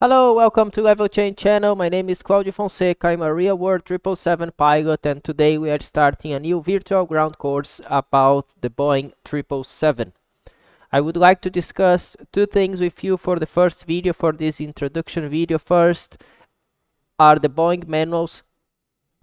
Hello, welcome to Level Change channel. My name is Claudio Fonseca. I'm a real world 777 pilot, and today we are starting a new virtual ground course about the Boeing 777. I would like to discuss two things with you for the first video, for this introduction video. First are the Boeing manuals.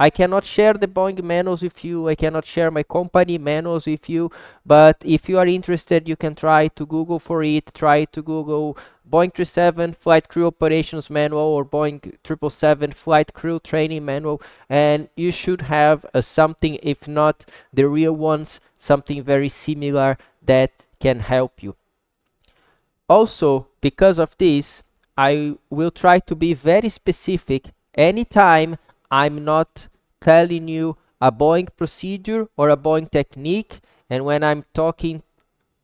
I cannot share the Boeing manuals with you. I cannot share my company manuals with you. But if you are interested, you can try to Google for it. Try to Google Boeing 777 Flight Crew Operations Manual or Boeing 777 Flight Crew Training Manual. And you should have something, if not the real ones, something very similar that can help you. Also, because of this, I will try to be very specific anytime I'm not telling you a Boeing procedure or a Boeing technique, and when I'm talking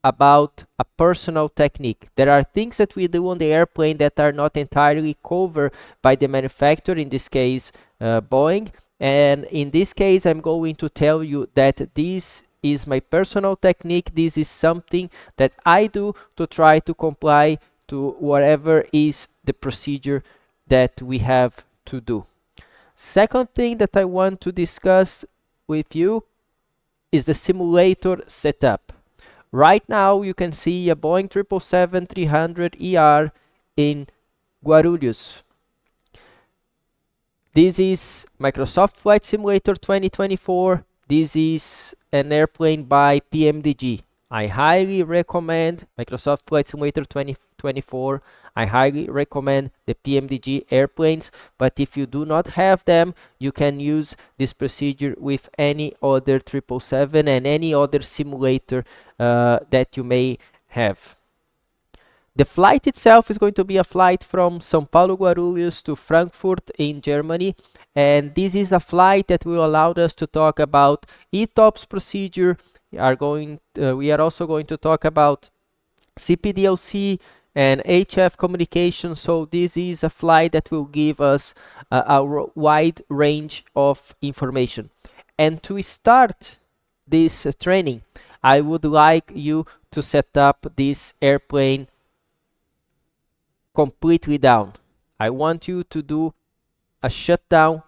about a personal technique. There are things that we do on the airplane that are not entirely covered by the manufacturer, in this case Boeing, and in this case I'm going to tell you that this is my personal technique. This is something that I do to try to comply to whatever is the procedure that we have to do. Second thing that I want to discuss with you is the simulator setup. Right now you can see a Boeing 777-300ER in Guarulhos. This is Microsoft Flight Simulator 2024. This is an airplane by PMDG. I highly recommend Microsoft Flight Simulator 2024. I highly recommend the PMDG airplanes, but if you do not have them, you can use this procedure with any other 777 and any other simulator that you may have. The flight itself is going to be a flight from São Paulo Guarulhos to Frankfurt in Germany, and this is a flight that will allow us to talk about ETOPS procedure. We are also going to talk about CPDLC and HF communication. So this is a flight that will give us a wide range of information. And to start this training, I would like you to set up this airplane completely down. I want you to do a shut down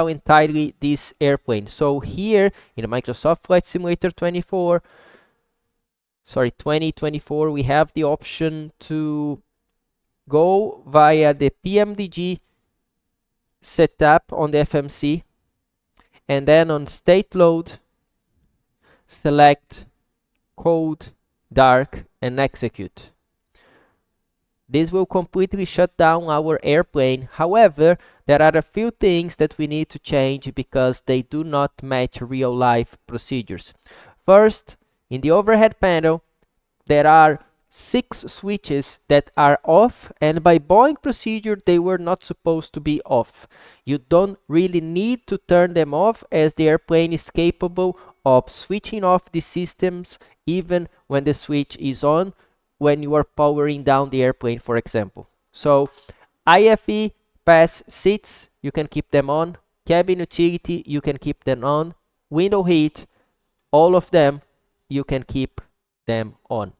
entirely this airplane. So here in Microsoft Flight Simulator 2024, we have the option to go via the PMDG setup on the FMC, and then on state load, select cold, dark, and execute. This will completely shut down our airplane. However, there are a few things that we need to change because they do not match real life procedures. First, in the overhead panel, there are 6 switches that are off, and by Boeing procedure, they were not supposed to be off. You don't really need to turn them off, as the airplane is capable of switching off the systems even when the switch is on, when you are powering down the airplane, for example. So IFE pass seats, you can keep them on. Cabin utility, you can keep them on. Window heat, all of them, you can keep them on.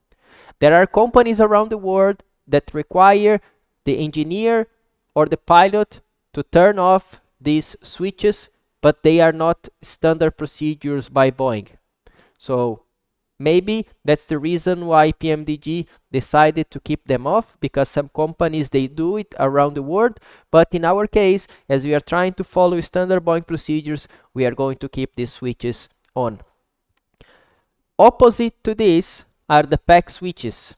There are companies around the world that require the engineer or the pilot to turn off these switches, but they are not standard procedures by Boeing. So maybe that's the reason why PMDG decided to keep them off, because some companies, they do it around the world. But in our case, as we are trying to follow standard Boeing procedures, we are going to keep these switches on. Opposite to this are the PAC switches.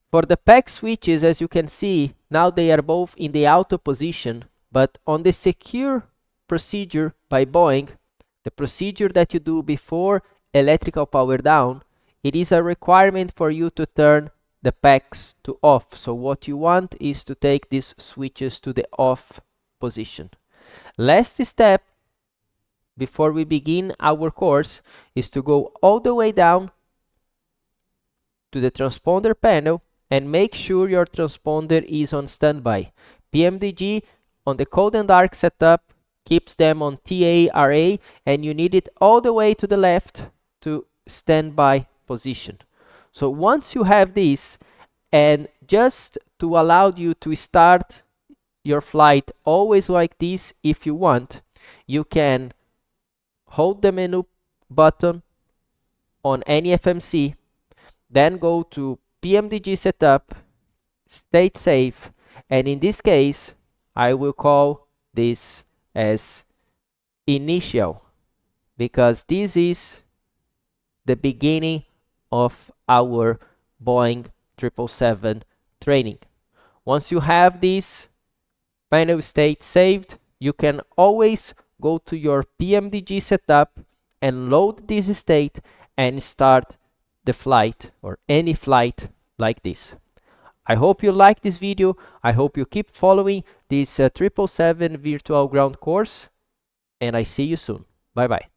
For the PAC switches, as you can see, now they are both in the auto position, but on the secure procedure by Boeing, the procedure that you do before electrical power down, it is a requirement for you to turn the PACs to off. So what you want is to take these switches to the off position. Last step before we begin our course is to go all the way down to the transponder panel and make sure your transponder is on standby. PMDG on the cold and dark setup keeps them on TARA, and you need it all the way to the left to standby position. So once you have this, And just to allow you to start your flight always like this, if you want, you can hold the menu button on any FMC, then go to PMDG setup, state safe, and in this case, I will call this as initial, because this is the beginning of our Boeing 777 training. Once you have this final state saved, you can always go to your PMDG setup and load this state and start the flight or any flight like this. I hope you like this video. I hope you keep following this 777 virtual ground course, and I see you soon. Bye bye.